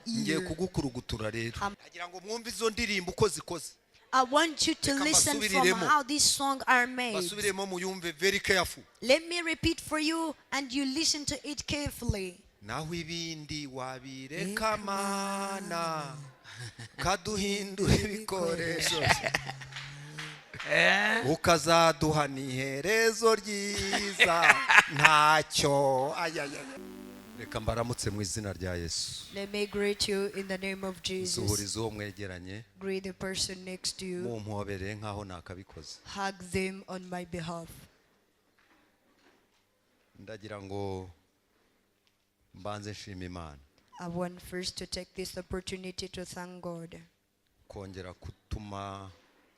ngiye kugukurugutura rero agira ngo mwumve izo ndirimbo uko zikoze. I want you to listen from how these songs are made. basubiremo muyumve very careful. Let me repeat for you and you listen to it carefully. Naho ibindi wabireka mana kaduhindura ibikoresho ukazaduha n'iherezo ryiza ntacyo. Reka mbaramutse mu izina rya Yesu. Let me greet you in the name of Jesus. Zuhuriza uwo mwegeranye. Greet the person next to you. Mumpobere nkaho nakabikoze. Hug them on my behalf. Ndagira ngo mbanze nshima Imana. I want first to take this opportunity to thank God. Kongera kutuma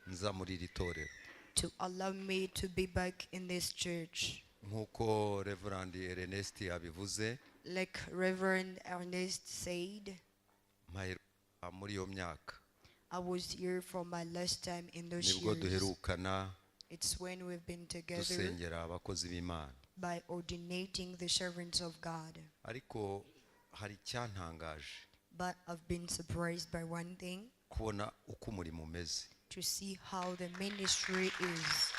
nza muri iri torero. To allow me to be back in this church. Nkuko Rev Ernest yabivuze. Like Rev Ernest said, muri iyo myaka I was here for my last time in those years. Duherukana. It's when we've been together dusengera abakozi b'Imana by ordinating the servants of God. Ariko hari cyantangaje. But I've been surprised by one thing. Kubona uko umurimo umeze. To see how the ministry is.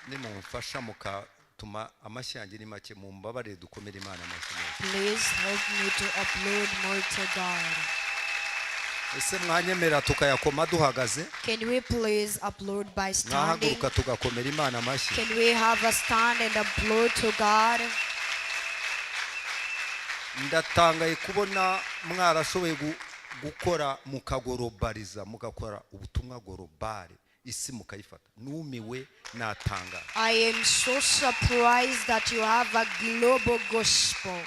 Nimumfasha mukatuma amashyi yanjye ni make mumbabarire dukomere Imana amashyi. Please help me to upload more to God. Ese mwanyemera tukayakoma duhagaze? Can we please upload by standing? Nahaguruka tugakomera Imana amashyi. Can we have a stand and upload to God? Ndatangaye kubona mwarashoboye gukora mukagorobariza mugakora ubutumwa gorobare isi mukayifata. Numiwe natanga. I am so surprised that you have a global gospel.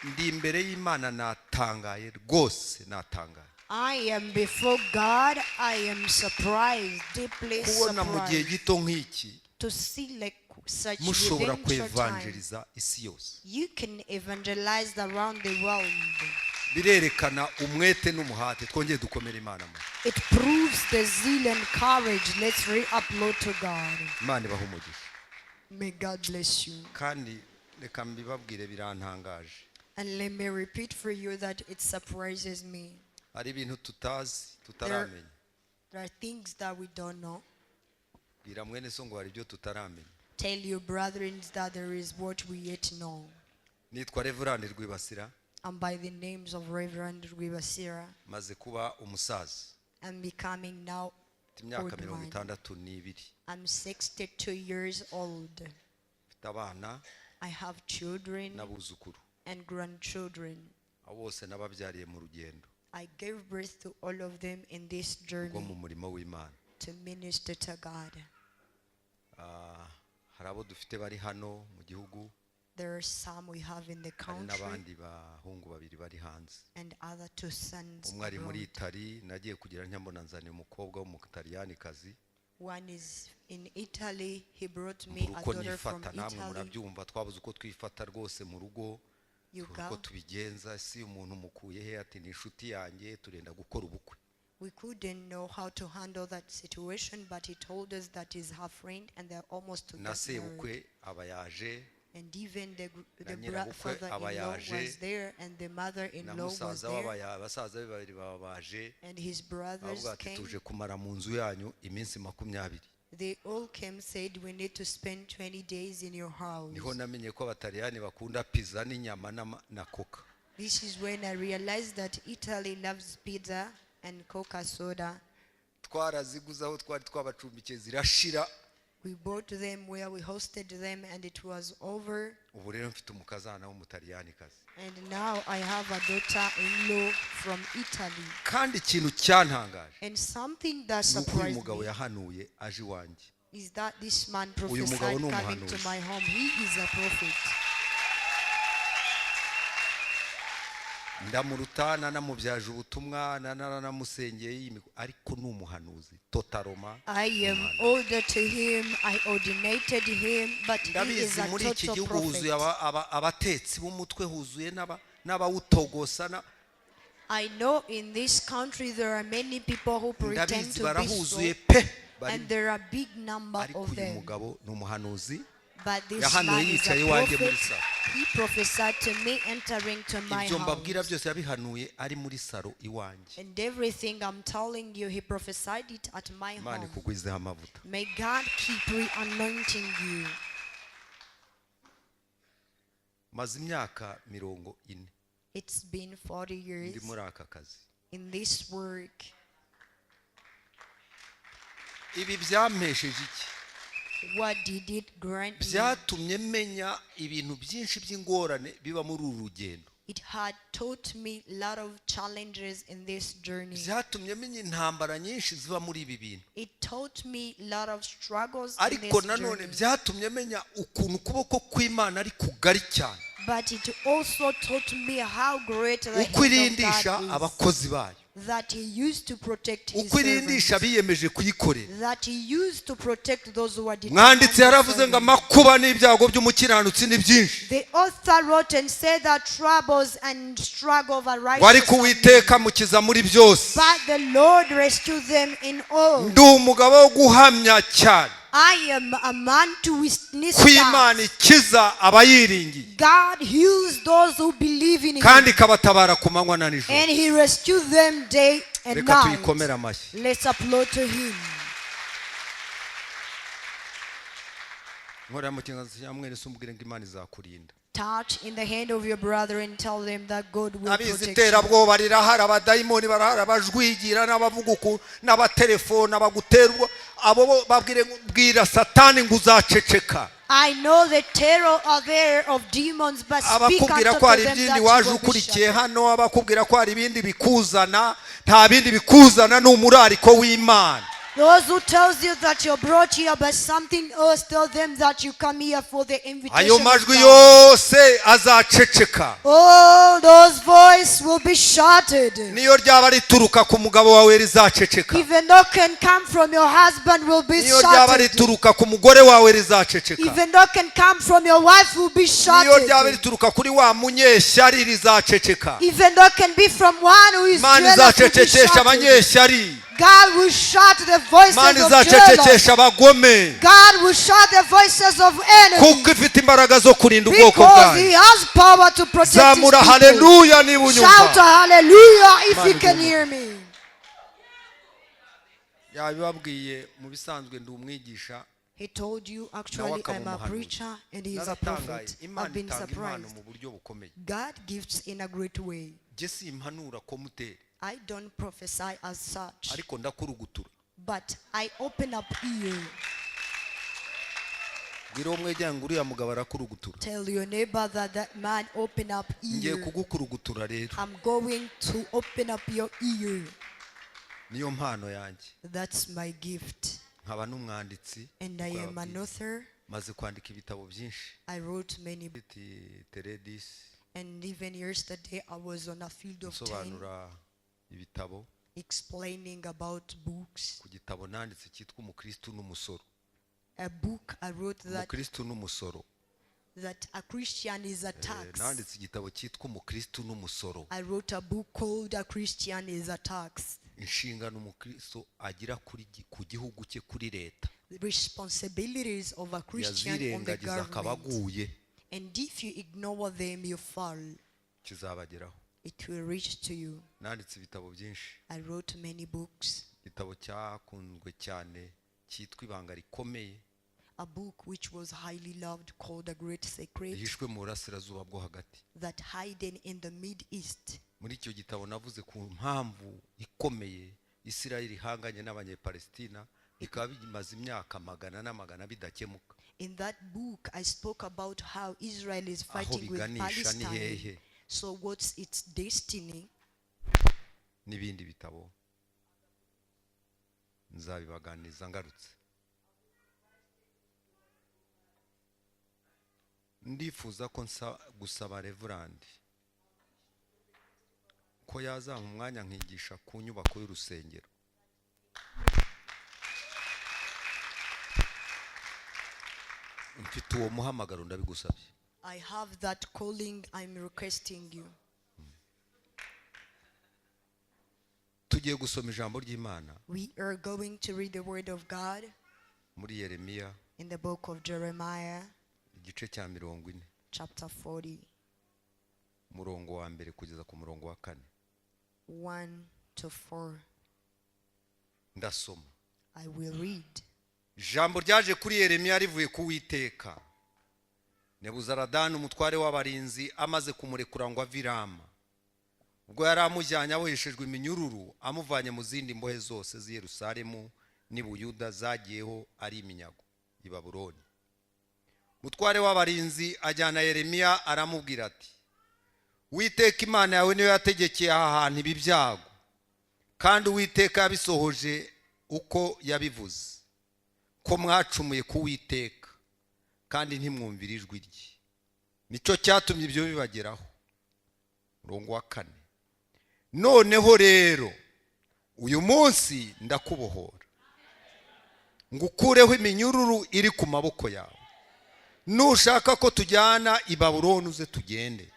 Ndi imbere y'Imana natangaye rwose natangaye. I am before God. I am surprised, deeply kubona mu gihe surprised. gito nk'iki To see like such mushobora within short time, kwevangeliza isi yose. you can evangelize around the world. Birerekana umwete n'umuhate. Twongeye dukomere Imana. It proves the zeal and courage. Let's re-upload to God. Imana ibahe umugisha. May God bless you. Kandi reka mbibabwire birantangaje. And let me repeat for you that it surprises me. Hari ibintu tutazi tutaramenya. There are things that we don't know. Bwira mwene so ngo hari ibyo tutaramenya. Tell your brethren that there is what we yet know. Nitwa Rev RWIBASIRA. And by the names of Rev RWIBASIRA. Maze kuba umusaza. I'm becoming now Imyaka old man. 62. I'm 62 years old. Mfite abana. I have children n'abuzukuru. and grandchildren. Bose nababyariye mu rugendo. I gave birth to all of them in this journey mu murimo w'Imana. to minister to God. Hari abo dufite bari hano mu gihugu. There are some we have in the country n'abandi bahungu babiri bari hanze. and other two sons Umwe ari muri abroad. Italy nagiye kugira nyambona nzanye umukobwa w'umutalyanikazi. One is in Italy. He brought me a Uko daughter from nifata namwe Italy. murabyumva twabuze uko twifata rwose mu rugo. You Uko go. tubigenza si umuntu mukuye he ati ni inshuti yanjye turenda gukora ubukwe. We couldn't know how to handle that situation, but he told us that he's her friend and they're almost to Na get married. sebukwe aba yaje. And even the nyirabukwe father-in-law aba was yaje. there and the Na mother-in-law was musaza there basaza be babiri baba baje. and his brothers Avuga ati came. tuje kumara mu nzu yanyu iminsi 20. They all came, said we need to spend 20 days in your house. Niho namenye ko abataliyani bakunda pizza n'inyama na coca. This is when I realized that Italy loves pizza and Coca soda. Twaraziguza aho twari twabacumbikiye zirashira. We bought them where we hosted them and it was over. Ubu rero mfite umukazana w'umutalyanikazi. And now I have a daughter-in-law from Italy. Kandi ikintu cyantangaje. And something that Uyu surprised mugabo me yahanuye aje iwanjye. is that this man Uyu mugabo prophesied ni coming to umuhanuzi. my home. He is a prophet. Ndamurutana namubyaje ubutumwa nanamusengeye ariko ni umuhanuzi totaloma. I am older to him. I ordinated him, but he is Ndabizi a muri iki total gihugu huzuye prophet. abatetsi b'umutwe huzuye n'abawutogosa. I know in this country there are many people who pretend Ndabizi to be so, barahuzuye pe. and there are a big number Ariko of uyu them. mugabo ni umuhanuzi. But this Yahanuye man is yicaye a iwanjye muri prophet. salo. He prophesied to me entering to my ibyo mbabwira house. byose yabihanuye ari muri saro iwanjye. And everything I'm telling you, he prophesied it at my Imana home. ikugwizeho amavuta. May God keep re-anointing you. Maze imyaka 40 It's been 40 ndi years muri aka kazi. in this work. Ibi byampesheje iki? What did it grant me? Byatumye menya ibintu byinshi by'ingorane biba muri uru rugendo. It had taught me a lot of challenges in this journey. Byatumye menya intambara nyinshi ziba muri ibi bintu. It taught me a lot of struggles in Ariko this nanone journey. byatumye menya ukuntu ukuboko kw'Imana ari kugari cyane. But it also taught me how great the Uko hand irindisha of God is. abakozi bayo. That he used to protect his Uko irindisha servants. biyemeje kuyikorera. That he used to protect those who are Mwanditsi yaravuze ngo amakuba n'ibyago by'umukiranutsi ni byinshi. The author wrote and said that troubles and struggle of a Wari righteous kuwiteka mukiza muri byose. but the Lord rescued them in all. Ndi umugabo wo guhamya cyane. I am a man to witness Kw'Imana that ikiza abayiringiye. God heals those who believe in Kandi him ikabatabara ku manywa na nijoro. and he rescued them day and Reka night. tuyikomere amashyi. Let's applaud to him. Nkora mu kiganza cya mwene sumbwire ngo Imana izakurinda. Touch in the hand of your brother and tell them that God will Abizi protect you. iterabwoba rirahari, abadayimoni barahari, abajwigira n'abavuguku n'abatelefone abagutera ubwo abo babwire bwira Satani ngo uzaceceka. I know the terror are there of demons, but speak Abakubwira unto ko hari them ibindi that waje you will be ukurikiye shattered. hano, abakubwira ko hari ibindi bikuzana, nta bindi bikuzana, ni umurariko w'Imana. Those who tells you that you're brought here by something else, tell them that you come here for the invitation Ayo of majwi God. yose azaceceka. All those voices will be shattered. Niyo ryaba rituruka ku mugabo wawe rizaceceka. Even though can come from your husband will be Niyo ryaba shattered. rituruka ku mugore wawe rizaceceka. Even though can come from your wife will be Niyo ryaba shattered. rituruka kuri wa munyeshyari rizaceceka. Even though can be from one who is Imana jealous will be izacecekesha shattered. abanyeshyari. God will shut the voices Imana of jealous. izacecekesha abagome. God will shut the voices of enemies. Kuko ifite imbaraga zo kurinda ubwoko Because he bwayo. has power to protect his Zamura people. haleluya niba Shout unyumva. hallelujah if Imana you can ibyumva. hear me. Yabibabwiye mu bisanzwe ndi umwigisha. He told you Nawe actually akaba I'm a umuhanuzi. preacher and he is a Naratangaye. prophet. Imana I've been itanga impano surprised. mu buryo bukomeye. God gives in a great way. Je simpanura ko mutera, I don't prophesy as such, ariko ndakurugutura. but I open up ear. Bwira uwo mwegeranye ngo uriya mugabo arakurugutura. Tell your neighbor that that man open up Ngiye ear. kugukurugutura rero. I'm going to open up your ear. Niyo mpano yanjye. That's my gift. Nkaba n'umwanditsi. And I am an author. Maze kwandika ibitabo byinshi. I wrote many, Teredis. and even yesterday I was on a field of 10 Nsobanura ibitabo. explaining about books. Ku gitabo nanditse cyitwa Umukristo n'umusoro. A book I wrote Umukristo n'umusoro. that a Christian is a tax. Nanditse igitabo cyitwa Umukristo n'umusoro. I wrote a book called A Christian is a Tax. Inshingano umukristo agira ku gihugu cye, kuri leta. The responsibilities of a Christian on the Yazirengagiza akaba government. aguye, And if you ignore them, you fall. kizabageraho. It will reach to you. Nanditse ibitabo byinshi. I wrote many books. Igitabo cyakunzwe cyane cyitwa Ibanga Rikomeye, A book which was highly loved called A Great Secret, rihishwe mu burasirazuba bwo hagati. that hidden in the Mid-East. Muri icyo gitabo navuze ku mpamvu ikomeye Isirayeli ihanganye n'Abanyepalestina, bikaba bimaze imyaka magana n'amagana bidakemuka. In that book, I spoke about how Israel is Aho fighting with biganisha ni Palestine. hehe, So what's its destiny? n'ibindi bitabo nzabibaganiza ngarutse. Ndifuza ko gusaba Reverend ko yazampa umwanya nkigisha ku nyubako y'urusengero. Mfite uwo muhamagaro, ndabigusabye. I have that calling, I'm requesting you. Tugiye gusoma ijambo ry'Imana We are going to read the word of God muri Yeremiya in the book of Jeremiah, igice cya 40. chapter 40, murongo wa mbere kugeza ku murongo wa 4. 1 to 4. Ndasoma. I will read. Jambo ryaje kuri Yeremiya rivuye ku Uwiteka. Nebuzaradani umutware w'abarinzi amaze kumurekura ngo avirama. Ubwo yari amujyanye aboheshejwe iminyururu amuvanye mu zindi mbohe zose z'i Yerusalemu n'i Buyuda zagiyeho ari iminyago i Babuloni. Mutware w'abarinzi ajyana Yeremiya aramubwira ati, Uwiteka Imana yawe niyo yategekeye aha hantu ibi byago, kandi Uwiteka yabisohoje uko yabivuze, ko mwacumuye ku Uwiteka kandi ntimwumvira ijwi rye. Nicyo cyatumye ibyo bibageraho. Murongo wa 4. Noneho rero uyu munsi ndakubohora, ngukureho iminyururu iri ku maboko yawe. Nushaka ko tujyana i Babuloni uze tugende,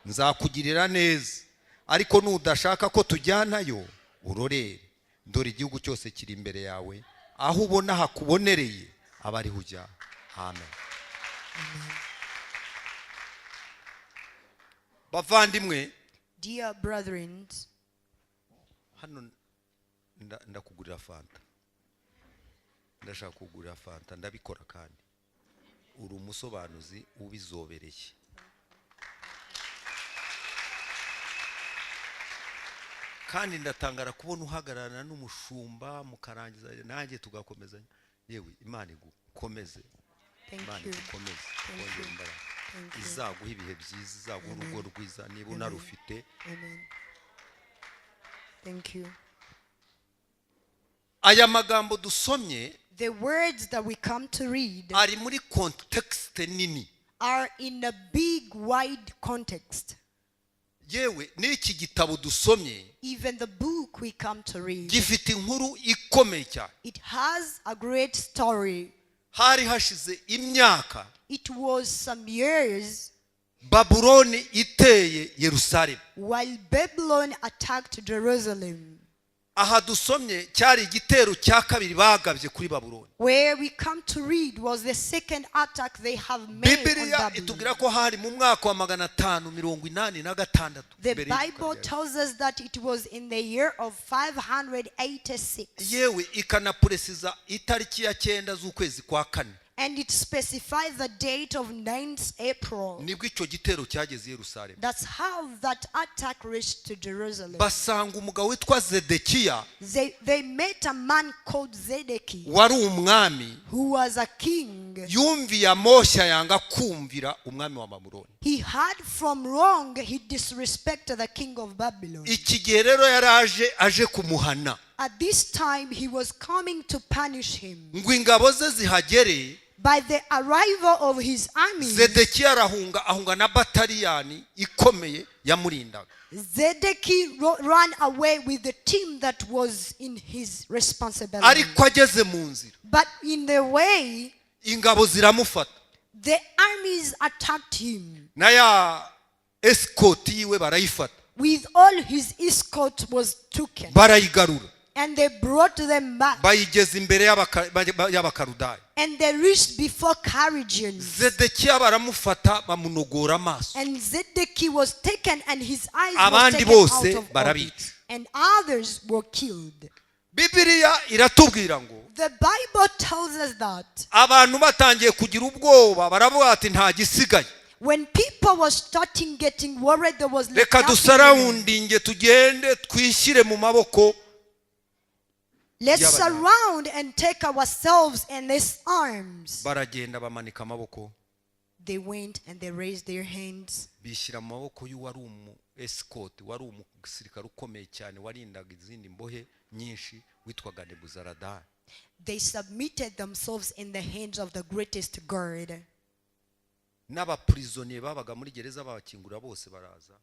nzakugirira neza. Ariko nudashaka ko tujyanayo, urorere, dore igihugu cyose kiri imbere yawe, aho ubona hakubonereye abari hujya. Amen. Bavandimwe, Dear brethren, hano ndakugurira fanta. Ndashaka kugurira fanta, ndabikora kandi. Uri umusobanuzi ubizobereye. Kandi ndatangara kubona uhagararana n'umushumba mukarangiza nanjye tugakomezanya. Yewe Imana igukomeze. Imana igukomeze. Izaguha ibihe byiza, izaguha urugo rwiza niba unarufite. Amen. Thank you. Aya magambo dusomye, the words that we come to read ari muri context nini, are in a big wide context. Yewe n'iki gitabo dusomye, even the book we come to read, gifite inkuru ikomeye cyane. it has a great story. Hari hashize imyaka, it was some years, Babuloni iteye Yerusalemu. while Babylon attacked Jerusalem. Aha dusomye cyari igitero cya kabiri bagabye kuri Babuloni. Where we come to read was the second attack they have made on Bibiliya Babylon. itubwira ko hari mu mwaka wa 586. The Bible tells us that it was in the year of 586. Yewe ikanapresiza itariki ya 9 z'ukwezi kwa 4. And it specifies the date of 9th April. Nibwo icyo gitero cyageze Yerusalemu. That's how that attack reached to Jerusalem. Basanga umugabo witwa Zedekiya, They met a man called Zedekiah, wari umwami, who was a king. yumviye amoshya yanga kumvira umwami wa Babuloni. He heard from wrong, he disrespected the king of Babylon. Iki gihe rero yaraje aje kumuhana. At this time, he was coming to punish him. Ngo ingabo ze zihagere, By the arrival of his army, Zedekiya ahunga na bataliyani ikomeye yamurindaga. Zedekiah ran away with the team that was in his responsibility. Ariko ageze mu nzira, But in the way, ingabo ziramufata. the armies attacked him. Na ya escort yiwe barayifata. With all his escort was taken. Barayigarura. And they brought them back. Bayigeze imbere y'abakarudaya. And they reached before Carigians. Zedekiya baramufata bamunogora amaso. And Zedekiah was taken and his eyes were Abandi taken out bose of barabica. orbit. And others were killed. Bibiliya iratubwira ngo The Bible tells us that abantu batangiye kugira ubwoba baravuga ati nta gisigaye. when people were starting getting worried, there was Reka dusarawundinge tugende twishyire mu maboko. let's surround and take ourselves in his arms. Baragenda bamanika amaboko. They went and they raised their hands. Bishyira mu maboko y'uwari umu escort, wari umusirikare ukomeye cyane warindaga izindi mbohe nyinshi witwaga Nebuzaradani. They submitted themselves in the hands of the greatest guard. N'abaprisonniers babaga muri gereza babakingura bose baraza.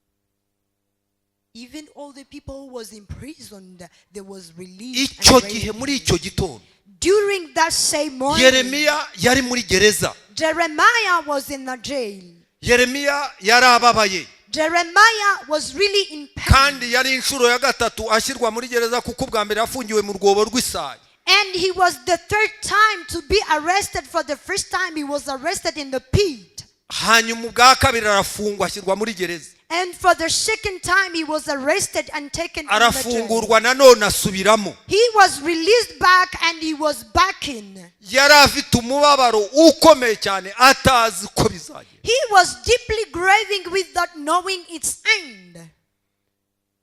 Even all the people who was imprisoned, they was released. Icyo gihe muri icyo gitondo, During that same morning, Yeremiya yari muri gereza. Jeremiah was in the jail. Yeremiya yari ababaye. Jeremiah was really in pain. Kandi yari inshuro ya gatatu ashyirwa muri gereza kuko ubwa mbere yafungiwe mu rwobo rw'isayi. And he was the third time to be arrested. For the first time, he was arrested in the pit. hanyuma ubwa kabiri arafungwa ashyirwa muri gereza And for the second time, he was arrested and taken in the jail. arafungurwa nanone asubiramo He was released back and he was back in. yari afite umubabaro ukomeye cyane atazi ko bizagera He was deeply grieving without knowing its end.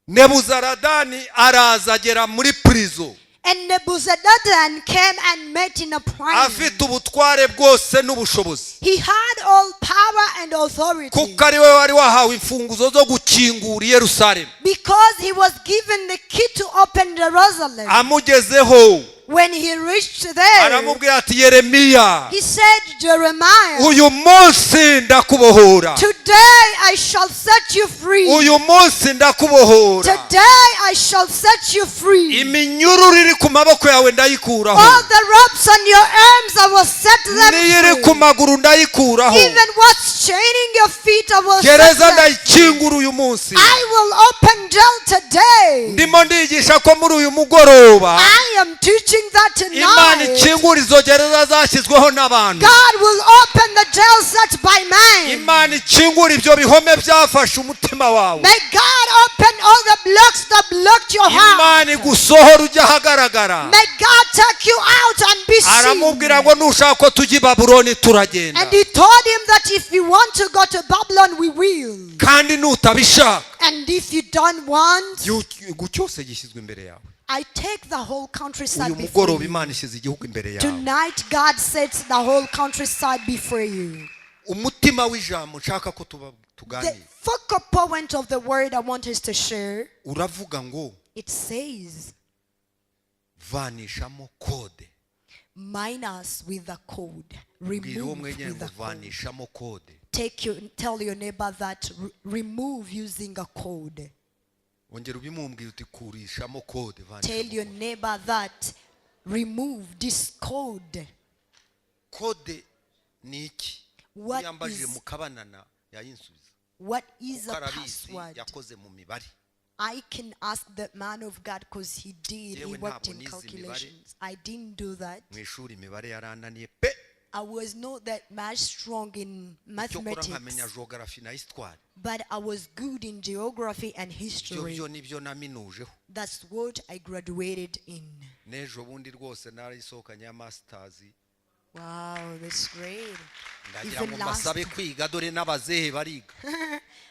Nebuzaradani araza agera muri prison And Nebuzaradan came and met in a prison. afite ubutware bwose n'ubushobozi He had all power and authority kuko ari we wari wahawe imfunguzo zo gukingura i Yerusalemu because he was given the key to open Jerusalem. amugezeho When he reached there, aramubwira ati Yeremiya he said, Jeremiah, uyu munsi ndakubohora today I shall set you free. uyu munsi ndakubohora Today I shall set you free. iminyururu iri ku maboko yawe ndayikuraho All the ropes on your arms, I will set niyo iri them ku free. maguru ndayikuraho Even what's chaining your feet, I will set gereza them free. ndayikingura uyu munsi I will open jail today. ndimo ndigisha ko muri uyu mugoroba I am teaching that Imana tonight. ikingura izo gereza zashyizweho n'abantu God will open the jail set by man. Imana ikingura ibyo bihome byafashe umutima wawe May God open all the blocks that blocked your heart. Imana igusohora ujya ahagaragara May God take you out and be seen. aramubwira ngo nushaka ko tujya i Babuloni turagenda And he told him that if you want to go to Babylon, we will. kandi nutabishaka And if you don't want, igihugu cyose gishyizwe imbere yawe I take the whole countryside uyu before mugoroba you. Imana ishyize igihugu imbere yawe Tonight, God sets the whole countryside before you. umutima w'ijambo nshaka ko The tuganira focal point of the word I want us to share, uravuga ngo it says, vanishamo kode minus with the code. bwira uwo Remove mwenyine with ngo the code. vanishamo kode Tell your neighbor that remove using a code. wongera ubimumbwira uti kurishamo kode Tell your neighbor that remove this code. kode ni iki What yambajije is- mu kabanana yayinsubiza What is kuko a arabizi password? yakoze mu mibare I can ask the man of God because he did. He Yewe worked ntabwo in nize calculations. I didn't do that. mu ishuri imibare yarananiye pe I was not that much strong in cyokora nkamenya mathematics, geography na histoire but I was good in geography and ibyo history. byo nibyo naminujeho That's what I graduated in. n'ejo bundi rwose narayisohokanye ya masters Wow, that's great. ndagira Even ngo last, mbasabe kwiga dore n'abazehe bariga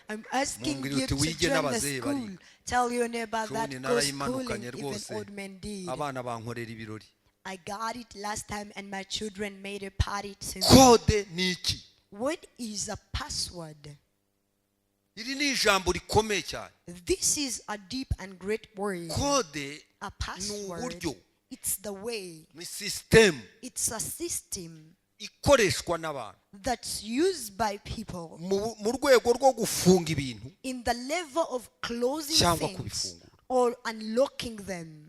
I'm asking Mumbwire you uti to wige join the n'abazehe school. bariga. Tell your neighbor Ejo that bundi go narayimanukanye schooling, even rwose old men did. abana bankorera ibirori I got it last time and my children made a party too. kode ni iki What is a password? iri ni ijambo rikomeye cyane This is a deep and great word. kode A ni password. uburyo It's the way. ni sisitemu It's a system ikoreshwa n'abantu that's used by people mu rwego rwo gufunga ibintu in the level of closing cyangwa things kubifungura or unlocking them.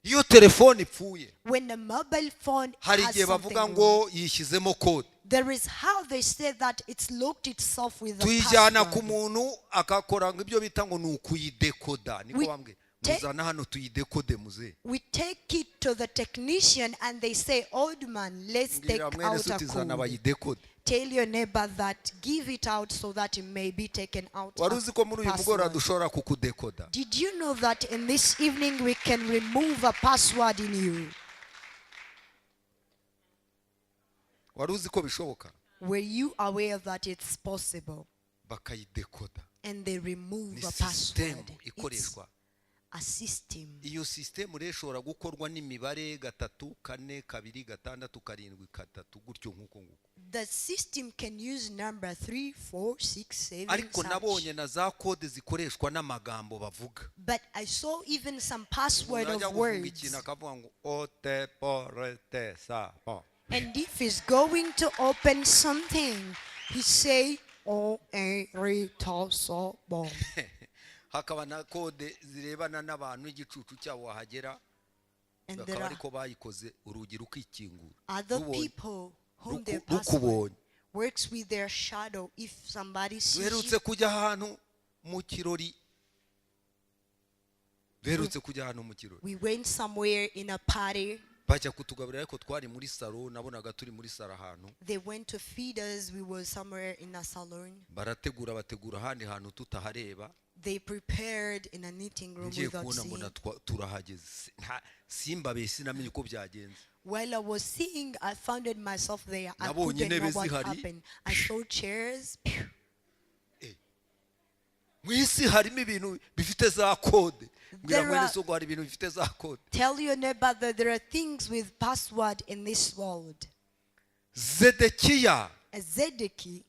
iyo telefone ipfuye When a mobile phone hari has igihe something bavuga wrong, ngo yishyizemo kode there is how they say that it's locked itself with a tuyijyana ku password. muntu akakora ngo ibyo bita ngo ni ukuyidekoda niko We bambwe take- muzana hano tuyidekode muze We take it to the technician and they say, old man, let's take mbwira mwene out se a utizana code. bayidekode Tell your neighbor that give it out so that it may be taken out. wari a uzi ko muri uyu mugoroba password. dushobora kukudekoda Did you know that in this evening we can remove a password in you? wari uzi ko bishoboka Were you aware that it's possible? bakayidekoda And they remove ni a sisitemu password. It's ikoreshwa a system. iyo sisitemu rero ishobora gukorwa n'imibare 3 4 2 6 7 3 gutyo nk'uko nguko The system can use number 3, 4, 6, 7. ariko such. nabonye na za kode zikoreshwa n'amagambo bavuga But I saw even some password najya of gufunga words. ikintu akavuga ngo oteporete sa And if he's going to open something, he say, "O a re ta so bo." hakaba na kode zirebana n'abantu igicucu cyabo wahagera And there bakaba are ariko bayikoze urugi rukikingura other Rubonye- people whom their ruku- password rukubonye works with their shadow. If somebody sees duherutse you, kujya ahantu mu kirori duherutse kujya ahantu mu kirori we went somewhere in a party. bajya kutugaburira ariko twari muri salo nabonaga turi muri salo ahantu They went to feed us. We were somewhere in a salon. bategura ahandi hantu tutahareba They prepared in a meeting room ngiye without kubona seeing. mbona turahageze simba besi namenye uko byagenze While I was seeing, I found myself there. I Nabonye couldn't know intebe what zihari. happened. I saw chairs. mu isi harimo ibintu bifite za kode mbwira There mwene are- soko hari ibintu bifite za kode Tell your neighbor that there are things with password in this world. Zedekiya Zedekiah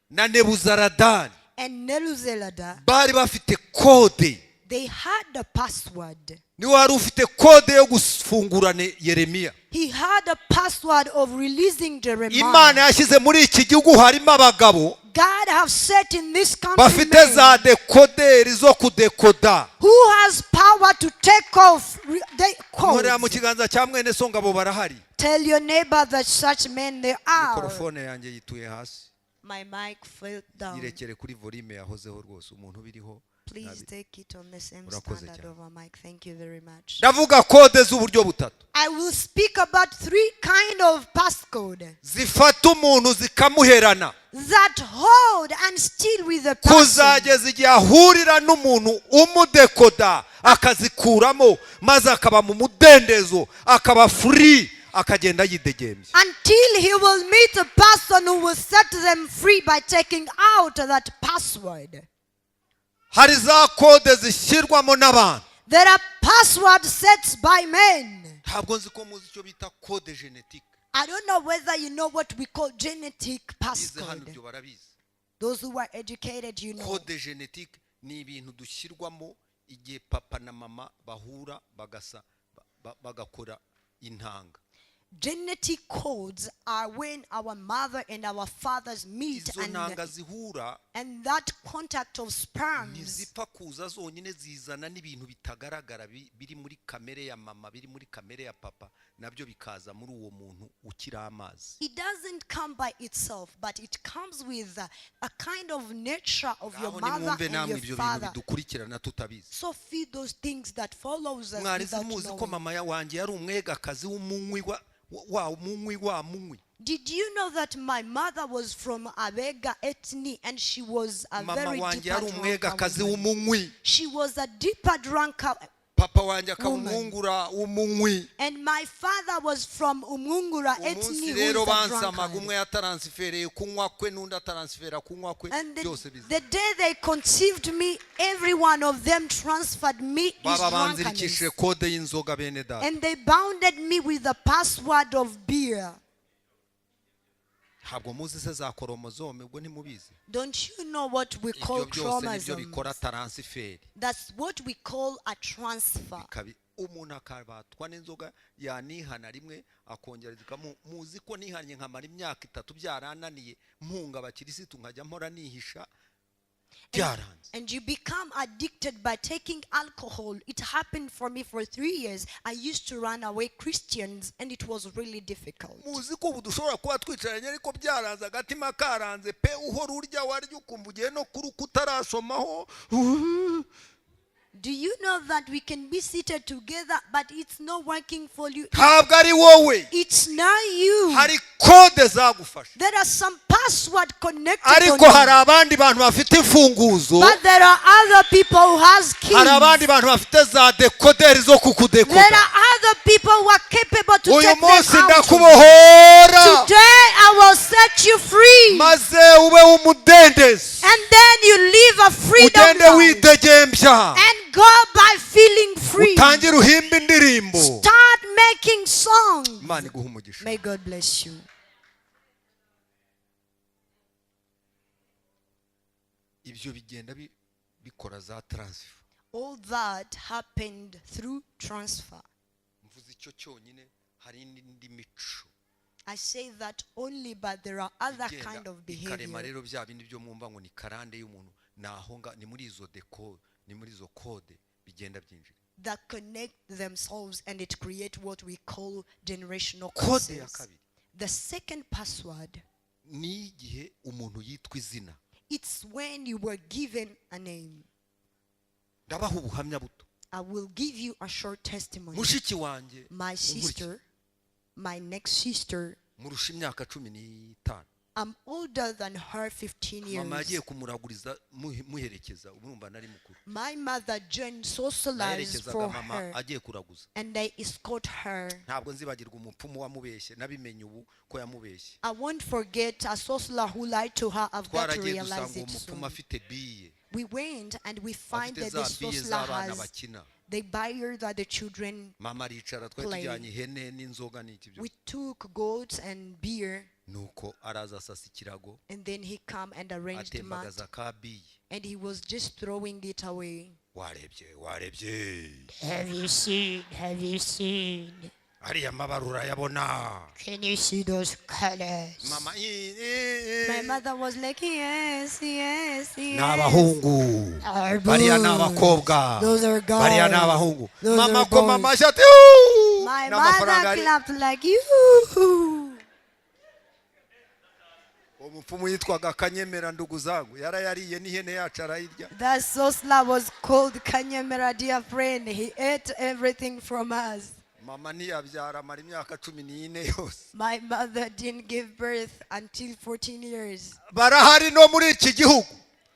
na Nebuzaradani and Nebuchadnezzar, bari bafite kode they had the password. ni wari ufite kode yo gufungura Yeremiya He had a password of releasing Jeremiah. Imana yashyize muri iki gihugu harimo abagabo God have set in this country bafite men za dekoderi zo kudekoda who has power to take off the nkorera mu codes. kiganza cya mwene so ngabo barahari Tell your neighbor that such men they are. mikorofone yanjye yituye hasi My mic fell down. yirekere kuri volume yahozeho rwose umuntu ubiriho Please take it on the same Urakoze standard cyane. of a mic. Thank you very much. ndavuga kode z'uburyo butatu I will speak about 3 kind of passcode zifata umuntu zikamuherana that hold and still with the person kuzageza igihe ahurira n'umuntu umudekoda akazikuramo maze akaba mu mudendezo akaba free akagenda yidegembye until he will meet a person who will set them free by taking out that password. hari za kode zishyirwamo n'abantu There are password sets by men. ntabwo nzi ko muzi icyo bita kode genetike I don't know whether you know what we call genetic ize hano passcode. ibyo barabizi Those who are educated, you know. kode genetike ni ibintu dushyirwamo igihe papa na mama bahura bagakora intanga Genetic codes are when our mother and our fathers meet, izo ntanga zihura and that contact of sperms ntizipfa kuza zonyine zizana n'ibintu bitagaragara biri muri kamere ya mama biri muri kamere ya papa nabyo bikaza muri uwo muntu ukiri amazi it doesn't come by itself, but it comes with a kind of nature of your aho mother nimwumve and namwe your ibyo bintu father. bidukurikirana tutabizi So feed those things that follows us mwarizi without muzi ko knowing. mama wanjye yari umwegakazi w'umunywi wa munywi Did you know that my mother was from Abega ethnic and she was a mama very wanjye deeper yari umwegakazi drunker woman? w'umunywi She was a deeper drunker, papa wanjye akaba Woman. umwungura w'umunywi and my father was from Umungura umunsi ethnic, rero who is a bansamaga drunkard. umwe yataransfereye kunywa kwe n'undi ataransfera kunywa kwe And byose biza the day they conceived me, every one of them transferred me his baba drunkenness. banzirikishije kode y'inzoga bene data And they bounded me with the password of beer. ntabwo muzi se za koromozome ubwo ntimubizi Don't you know what we call ibyo byose nibyo bikora chromosomes? taransiferi That's what we call a transfer. umuntu akabatwa n'inzoga yanihana rimwe akongera muzi ko nihanye nkamara imyaka 3 byarananiye mpunga abakirisitu nkajya mpora nihisha byaranze And you become addicted by taking alcohol. It happened for me for 3 years. I used to run away Christians and it was really difficult. muzi ko ubu dushobora kuba twicaranye ariko byaranze agatima karanze pe uhora urya warya ukumva ugiye no kuri kutarasomaho Do you know that we can be seated together but it's not working for you? ntabwo ari wowe It's not you. hari kode zagufasha There are some password connected ariko on hari you. abandi bantu bafite imfunguzo But there are other people who has keys. hari abandi bantu bafite za dekoderi zo There kukudekoda are other people who are capable to uyu take munsi them out. ndakubohora Today I will set you free. maze ube umudendezi And then you live a freedom ugende life. widegembya And go by feeling free. utangire uhimba indirimbo Start making songs. imana iguha umugisha May God bless you. ibyo bigenda bikora za taransifa All that happened through transfer. mvuze icyo cyonyine hari indi mico I say that only, but there are other igenda kind of ikarema behavior rero bya bindi byo mwumva ngo ni karande y'umuntu ni muri izo deko ni muri izo kode bigenda byinjira that connect themselves and it create what we call generational kode ya curses. kabiri The second password, ni igihe umuntu yitwa izina it's when you were given a name. ndabaha ubuhamya buto I will give you a short testimony. mushiki wanjye My sister, my next sister. murusha imyaka 15. I'm older than her 15 mama yagiye years. kumuraguriza muherekeza urumva nari mukuru. My mother joined socialized for mama her agiye kuraguza. and they escort her. ntabwo nzibagirwa umupfumu wamubeshye nabimenye ubu ko yamubeshye. I won't forget a socialer who lied to her. I've got to twaragiye realize dusanga it umupfumu soon. afite biye. We went and we find afite that za this biye socialer z'abana has bakina. the buyer that the children. mama aricara twari tujyanye ihene n'inzoga n'iki byo. We took goats and beer. nuko araza asasa ikirago. And then he come and arranged the mat. atembagaza ka biye. And he was just throwing it away. warebye. Have you seen? Have you seen? ariya mabarura yabona. Can you see those colors? mama My mother was like, yes, yes, yes. n'abahungu Our bariya boys. n'abakobwa Those are guys. bariya n'abahungu. Those mama are ko boys. mama ashati My n'amafaranga mother ari. clapped like you. umupfumu yitwaga kanyemera ndugu zangu yarayariye n'ihene yacu arayirya. That socialer was called Kanyemera, dear friend. He ate everything from us. mama ntiyabyara amara imyaka 14 yose. My mother didn't give birth until 14 years. barahari no muri iki gihugu.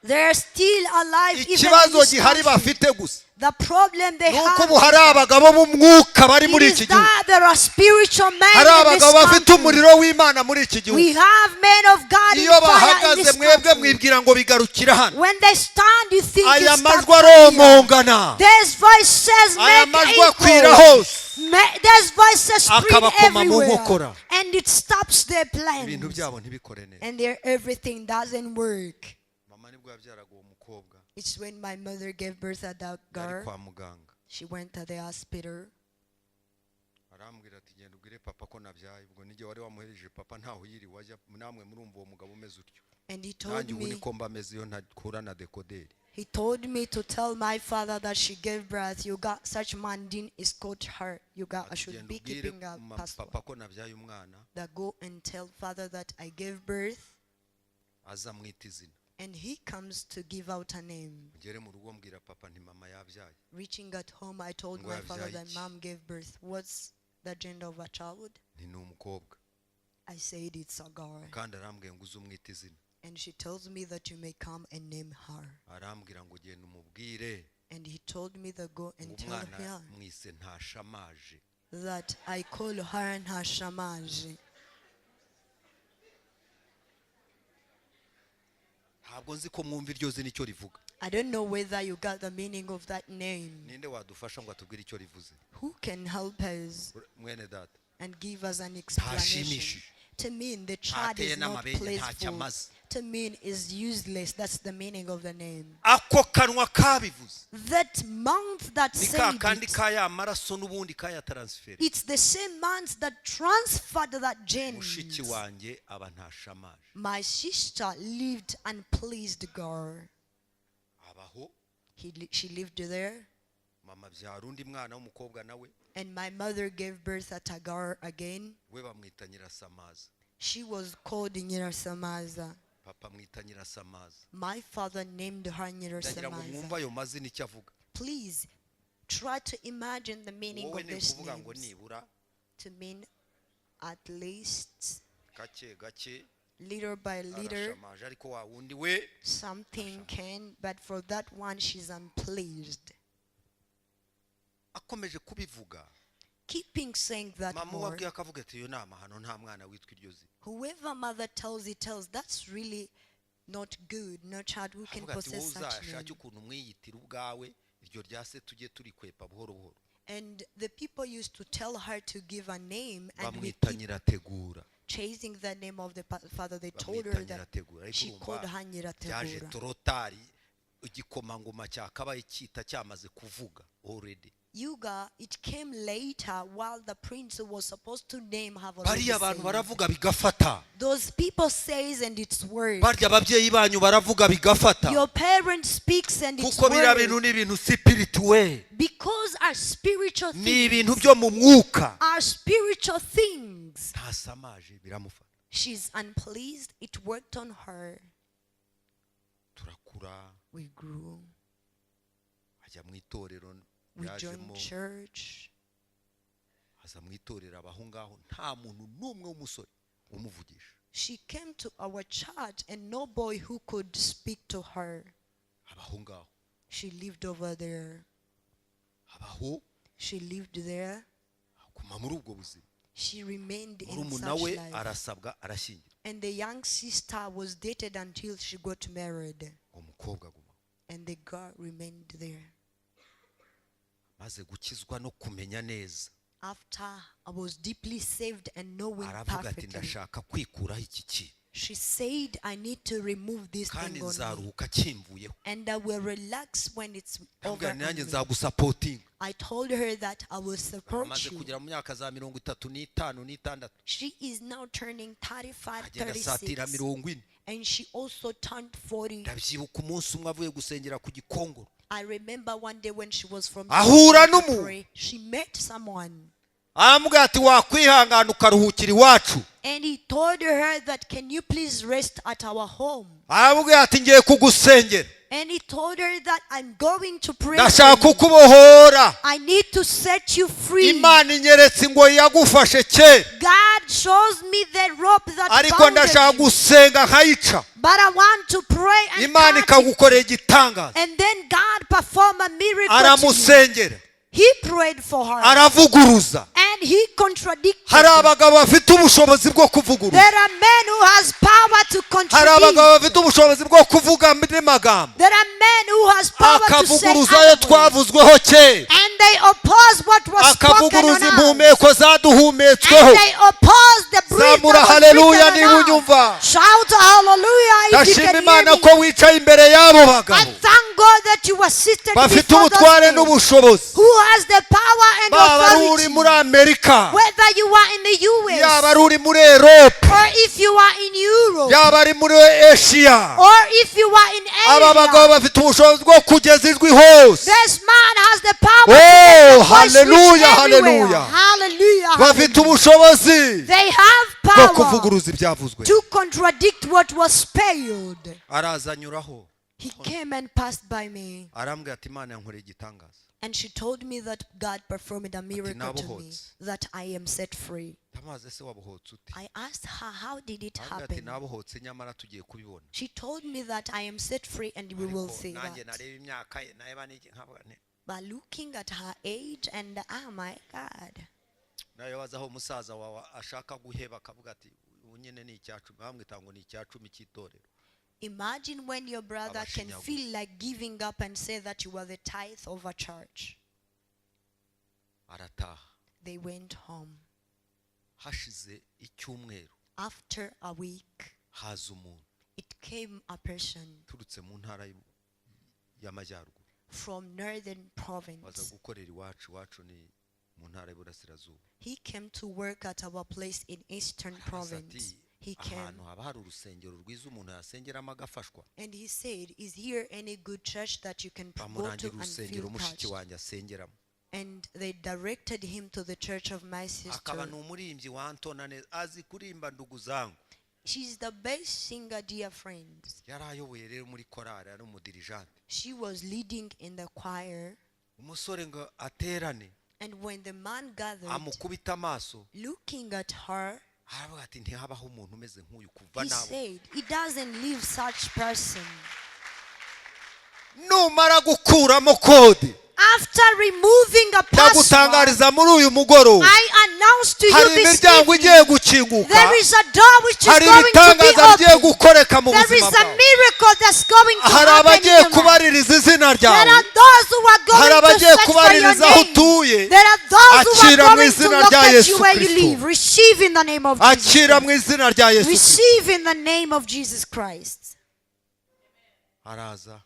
They're still alive even in ikibazo this gihari country. bafite gusa The problem they nuko have ubu hari abagabo b'umwuka bari muri is iki gihugu. that there are spiritual men hari in this abagabo bafite country. umuriro w'Imana muri iki gihugu. We have men of God in iyo fire in bahagaze this mwebwe country. mwibwira ngo bigarukira hano. When they stand, you think aya it's majwi stop here. aromongana. There's voices aya make majwi akwira echo. hose. There's voices spread akabakoma mu everywhere. nkokora. And it stops their ibintu plans. byabo ntibikore neza. And their everything doesn't work. mama nibwo yabyaraga uwo mukobwa. It's when my mother gave birth to that yari girl. kwa muganga. She went to the hospital. arambwira ati genda ubwire papa ko nabyaye. ubwo nige wari wamuhereje papa ntaho yiri wajya namwe murumva uwo mugabo umeze utyo. And he told nanjye ubu me, niko mbameze iyo ntakura na dekoderi. he told me to tell my father that she gave birth. You got such man didn't escort her. I should genda be ubwire keeping a passport. papa ko nabyaye umwana. That go and tell father that I gave birth. aza mwita izina. And he comes to give out a name. ngere mu rugo mbwira papa nti mama yabyaye. Reaching at home, I told Ngo my father yabyaye that iki? mom gave birth. What's the gender of a child? ni umukobwa. I said it's a girl. kandi arambwiye ngo uze umwita izina. And she tells me that you may come and name her. arambwira ngo genda umubwire And he told me to go ngo and tell umwana her mwise ntashamaje. that I call her Hashamaji. ntabwo nzi ko mwumva iryo zina icyo rivuga. I don't know whether you got the meaning of that name. ninde wadufasha ngo atubwire icyo rivuze? Who can help us mwene data. and give us an explanation? ntashimishije. To mean the child ntateye is not n'amabenge ntacyo playful. amaze. To mean is useless. That's the meaning of the name. ako kanwa kabivuze. That mouth that ni ka said kandi it, kaya maraso n'ubundi kaya transfer. it's the same mouth that transferred that mushiki genes. wanjye aba ntashamaje. My sister lived unpleased girl. abaho. She lived there. mama byara undi mwana w'umukobwa nawe. And my mother gave birth at a girl again. we bamwita nyirasamaza. She was called Nyirasamaza. papa mwita nyirasamaza. My father named her ndagira ngo mwumve Nyirasamaza. ayo mazina icyo avuga. Please try to imagine the meaning wowe of ni this ukuvuga ngo name. nibura To mean at least, gake gake little by little, arashamaje ariko wa wundi we something can, but for that one, she's unpleased. akomeje kubivuga. Keeping saying that mama more. wabwiye akavuga ati iyo nama hano nta mwana witwa iryo zina. Whoever mother tells, that's really not good. No child who can avuga ati wowe possess such name. uzashake ukuntu mwiyitira ubwawe iryo rya se tujye turikwepa buhoro buhoro. And the people used to tell her to give a name, and we bamwita keep nyirategura. chasing the name of the father. They told bamwita her that nyirategura. ariko she called urumva her byaje Nyirategura. torotari igikomangoma cyakabaye cyita cyamaze kuvuga already. Yuga, it came later while the prince was supposed to name have bariya abantu already said. baravuga bigafata. Those people says and it's word. barya ababyeyi banyu baravuga bigafata. Your parents speaks and it's kuko biriya bintu word. ni ibintu spirituel. Because our spiritual ni ibintu things, byo mu mwuka. our spiritual things. ntasamaje biramufata. She's unpleased. It worked on her. turakura. We grew. ajya mu itorero We joined yajemo. church. aza mwitorera abahungaho nta muntu numwe w'umusore umuvugisha. She came to our church and no boy who could speak to her. Abahungaho. She lived over there. Abaho. She lived there. Kuma muri ubwo buzima. She remained in such nawe life. arasabwa arashyingira. And the young sister was dated until she got married. Umukobwa guma. And the girl remained there. Maze gukizwa no kumenya neza. After I was deeply saved and knowing Aravuga ati perfectly, ndashaka kwikuraho iki kintu. she said, I need to remove this Kandi thing on me. nzaruhuka kimvuyeho. And I will relax when it's over. Nanjye nzagusapotinga. I told her that I will support Amaze you. kugera mu myaka za 35 n'itandatu. She is now turning 35, Agenda satira 36. 40. And she also turned 40. Ndabyibuka umunsi umwe avuye gusengera ku Gikongoro. I remember one day when she was from Ahura n'umuntu. she met someone. Aramubwira ati wakwihangana ukaruhukira iwacu. And he told her that, can you please rest at our home? Aramubwira ati ngiye kugusengera. And he told her that I'm going to pray. Ndashaka kukubohora. I need to set you free. Imana inyeretse ngo yagufashe kera. God shows me the rope that Ariko bounded ndashaka you. gusenga nkayica. But I want to pray and Imana cut it. ikagukorera igitangaza. And then God performed a miracle to you. Aramusengera. He prayed for her. Aravuguruza. And he contradicted. Hari abagabo bafite ubushobozi bwo kuvuguruza. There are men who has power to Hari contradict. abagabo bafite ubushobozi bwo kuvuga n'amagambo. There are men who has power to say akavuguruza yo twavuzweho kera. and they oppose what was spoken on akavuguruza us. impumeko zaduhumetsweho. And they oppose the breath Zamura that was haleluya breathed niba on us. unyumva. Shout hallelujah if you Ndashima can hear Imana me. ko wicaye imbere y'abo I bagabo. thank God that you were seated Bafite before those ubutware men n'ubushobozi. who has the power and Baba uri authority. muri Amerika. Whether you are in the US Yaba uri muri Europe. or if you are in Europe Yaba ari muri Asia. or if you are in Aba bagabo Asia, bafite ubushobozi bwo kugeza ijwi hose. this man has the power Oh, to make the voice hallelujah, reach everywhere. hallelujah. Hallelujah, Bafite hallelujah. ubushobozi They have bwo power kuvuguruza ibyavuzwe. to contradict what was spelled. Araza anyuraho. He came and passed by me. Arambwira ati Imana yankoreye igitangaza. And she told me that God performed a miracle to me, nabohotse. that I am set free. Ndamaze se wabohotse ute? I asked her, how did it Arambwira ati happen? nabohotse nyamara tugiye kubibona. She told me that I am set free and we will see Nanjye that. nareba imyaka ye nareba n'iki nkavuga nti By looking at her age and, oh my God. nawe waza aho umusaza wawe ashaka guheba akavuga ati ubu nyine ni icyacumi bamwita ngo ni icyacumi cy'itorero. Imagine when your brother can Abashinyaguzi. feel like giving up and say that you are the tithe of a church. Arataha. They went home. Hashize icyumweru After a week, haza umuntu it came a person turutse mu ntara y'amajyaruguru. from northern Waza province. gukorera iwacu ni mu ntara y'Iburasirazuba. He came to work at our place in eastern Araza province. ati He came ahantu haba hari urusengero rwiza umuntu yasengeramo agafashwa. and he said, is here any good church that you can go to Bamurangira and urusengero feel mushiki touched? wanjye asengeramo. And they directed him to the church of my Akaba sister. ni umurimbyi wantona neza azi kurimba ndugu zangu. She's the best singer, dear friends. Yari ayoboye rero muri korari ari umudirijante. She was leading in the choir. Umusore ngo aterane And when the man gathered, amukubita amaso looking at her, aravuga ati ntihabaho umuntu umeze nk'uyu kuva he nawe. said, it doesn't leave such person. Numara gukuramo kode After removing a password, ndagutangariza muri uyu mugoroba I announce to hari you this imiryango igiye evening, gukinguka. there is a door which is Hari going to be ibitangaza bigiye open. gukoreka mu There buzima is a bwawe. miracle that's going to Hari happen in abagiye your life. kubaririza izina There ryawe. are those who are Hari going to abagiye search for your kubaririza aho name. utuye. There are those who Akira are mu going to izina look rya at Yesu you where you Kristo. live. Receive in the name of Jesus Akira Christ. mu izina rya Yesu Kristo. Receive in the name of Jesus Christ. Araza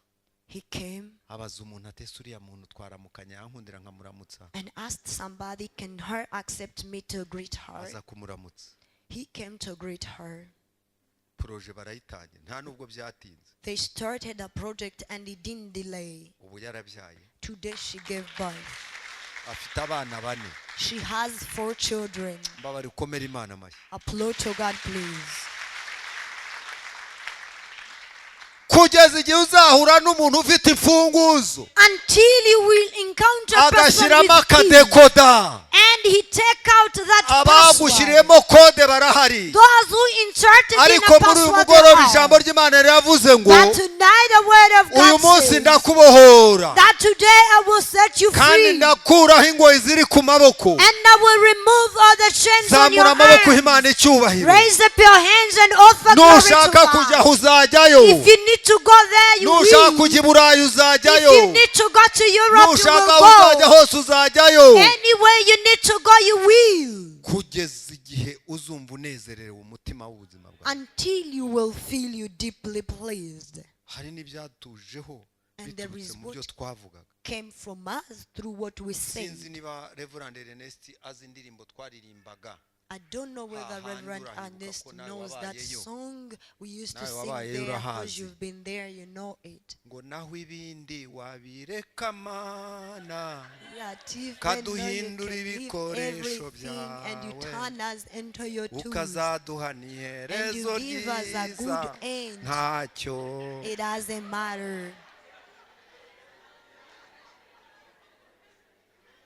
He came abaza umuntu ati ese uriya muntu twaramukanya yankundira nkamuramutsa. and asked somebody, can her accept me to greet her? Aza kumuramutsa. He came to greet her. Proje barayitangira nta nubwo byatinze. They started a project and it didn't delay. Ubu yarabyaye. Today she gave birth. Afite abana bane. She has 4 children. Mbabari ukomera Imana amashyi. Applaud to God, please. Kugeza igihe uzahura n'umuntu ufite imfunguzo Until you will encounter a person agashyiramo with keys akadekoda and and he take out that password. abagushyiriyemo kode barahari Those who inserted in ariko a muri uyu password mugoroba they ijambo are. ry'Imana riravuze ngo That tonight the word of uyu God munsi says ndakubohora that today I will set you kandi free. ndakuraho ingoyi ziri ku maboko And I will remove all the chains on your zamura amaboko hands. Imana icyubahiro Raise up your hands and offer glory to nushaka kujya aho God. uzajyayo If you need to go there, you nushaka will. kujya i Burayi If uzajyayo you need to go to Europe, you nushaka will aho uzajya go. hose uzajyayo Anywhere you need to go, you will. kugeza igihe uzumva unezerewe umutima w'ubuzima bwawe Until you will feel you deeply pleased. hari n'ibyatujeho And there biturutse is mu byo what twavugaga came from us through what we say. sinzi niba Rev Ernest azi indirimbo twaririmbaga I don't know whether Aha, Reverend urahibuka Ernest ko nawe knows that wabayeyo. song we used to Nawe sing wabayeyo there because urahazi. you've been there, you know it. ngo naho ibindi wabireka mana That even though you kaduhindura can leave ibikoresho everything and you byawe turn us into your tools, ukazaduha n'iherezo and you give us a good ryiza end. ntacyo It doesn't matter.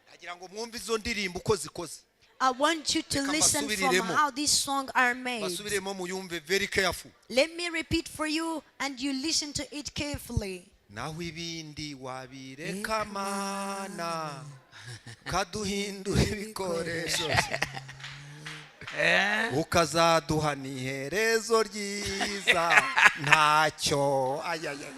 ndagira ngo mwumve izo ndirimbo uko zikoze I want you to Reka listen from mbasubiriremo. how these songs are made. basubiremo muyumve very careful Let me repeat for you and you listen to it carefully. naho ibindi wabireka mana kaduhindura ibikoresho ukazaduha n'iherezo ryiza ntacyo ayayaya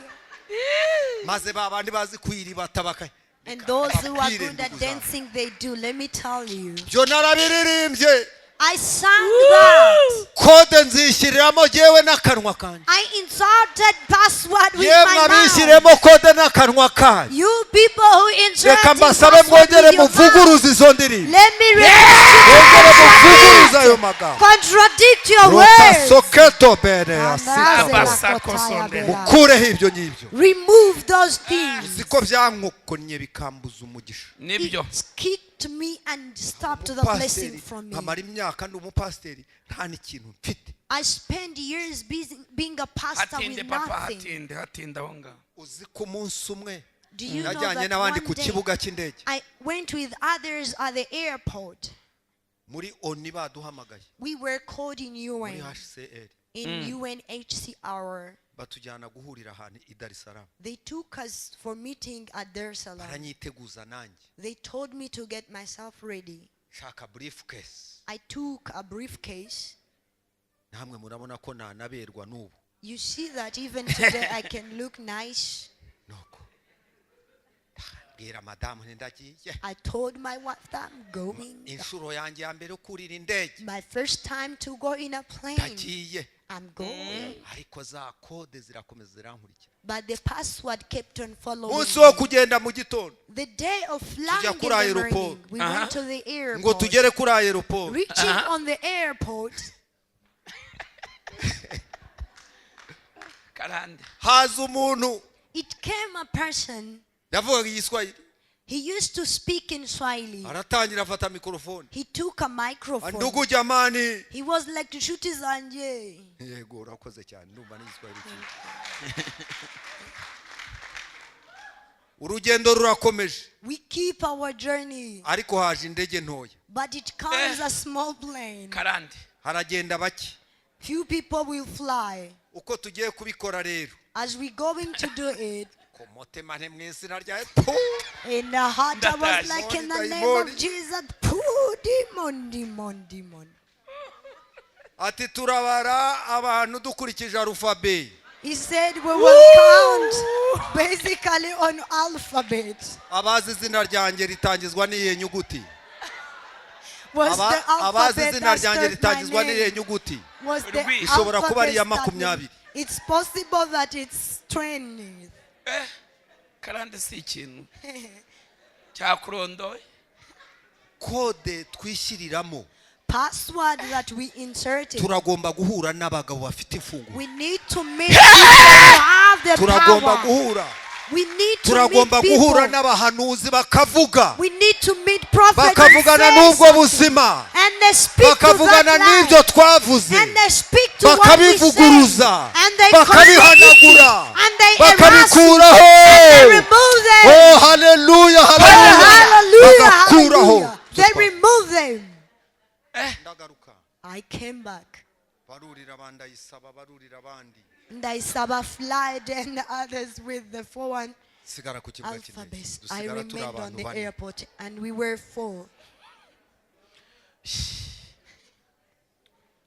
maze babandi bazi kwiribata baka And those who are good at dancing, they do. Let me tell you. byo narabiririmbye I sang that. kode nzishyiriramo jyewe n'akanwa kanjye I inserted password with yemwe my mouth. abishyiremo kode n'akanwa kanjye You people who inserted reka mbasabe password mwongere with your mouth. muvuguruze izo ndirimbo Let me mwongere muvuguruze ayo magambo contradict your words. rotasoketo bene mukureho ibyo ngibyo Remove those things. ziko byankokonye bikambuza umugisha nibyo It kicked me and stopped the blessing from me. amara imyaka ndi umupasiteri nta n'ikintu mfite I spent years being a pastor hatinde with papa nothing. hatinde aho ngaho uzi ko umunsi umwe Do you know najyanye that n'abandi one ku day kibuga cy'indege I went with others at the airport. muri oni baduhamagaye We were called in muri UN, HCR in UNHCR. batujyana guhurira ahantu i Dar es Salaam They took us for meeting at Dar es Salaam. baranyiteguza nanjye They told me to get myself ready. shaka briefcase I took a briefcase. namwe murabona ko nanaberwa n'ubu You see that even today I can look nice. nuko bwira madamu ndagiye I told my wife that I'm going. inshuro yanjye ya mbere kurira indege My first time to go in a plane. ndagiye I'm going. ariko za kode zirakomeza zirankurikira But the password kept on following umunsi wo me. kugenda mu gitondo The day of flying in kuri the aeroport. morning, we went to the ngo airport. tugere kuri aeroport Reaching on the airport, karande haza umuntu it came a person. yavugaga igiswahili He used to speak in Swahili. aratangira afata mikorofone He took a microphone. ndugu jamani He was like nshuti zanje. yego urakoze cyane ndumva n'igiswahili cyiza urugendo rurakomeje We keep our journey, ariko haje indege ntoya but it comes a small plane. karande haragenda bake Few people will fly. uko tugiye kubikora rero As we going to do it, ku mutima nti mu izina rya in the heart I was like, in the name of Demon. Jesus, pooh, demon, demon, demon. ati turabara abantu dukurikije arufabe He said we will count basically on alphabet. abazi izina ryanjye ritangizwa n'iyihe nyuguti Was the abazi alphabet izina that ryanjye started my ritangizwa n'iyihe name? nyuguti Was the ishobora kuba ari iya alphabet starting? makumyabiri It's possible that it's 20. karande si ikintu cyakurondoye kode twishyiririramo Password that we inserted. turagomba guhura n'abagabo bafite imfunguzo We need to meet people who have the turagomba power. guhura We need to turagomba meet guhura people. n'abahanuzi bakavuga We need to meet prophets and bakavugana say n'ubwo something. buzima And they speak to bakavugana that n'ibyo life. twavuze And they speak to what we say. bakabivuguruza And they bakabihanagura and they erase it. bakabikuraho They remove them. oh haleluya Oh, haleluya hallelujah, bagakuraho hallelujah. They remove I came back. barurira abandi ayisaba barurira abandi Ndaisaba flight and others with the 4-1 sigara ku kibuga kinini alphabets. I dusigara turi remained on abantu the bane airport and we were 4.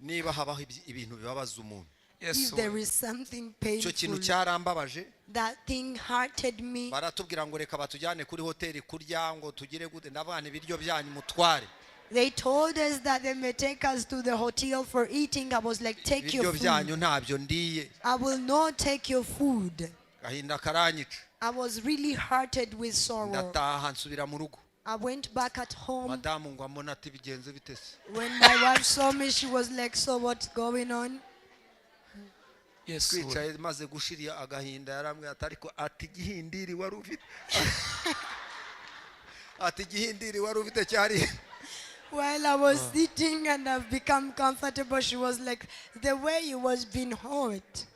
niba habaho ibintu bibabaza umuntu If there is something icyo kintu painful, cyarambabaje that thing hurted me. baratubwira ngo reka batujyane kuri hoteli kurya ngo tugire gute ndabana ibiryo byanyu mutware They told us that they may take us to the hotel for eating. I was like, take ibiryo your byanyu food. ntabyo ndiye I will not take your food. gahinda karanyica I was really hurted with sorrow. ndataha nsubira mu rugo I went back at home. madamu ngo amona ati bigenze bite se When my wife saw me, she was like, so what's going on? Yes. twicaye maze gushirira agahinda yarambwira ati ariko ati gihindiri wari ufite ati gihindiri wari ufite cyari While I was sitting and I've become comfortable, she was like, the way you was being hurt.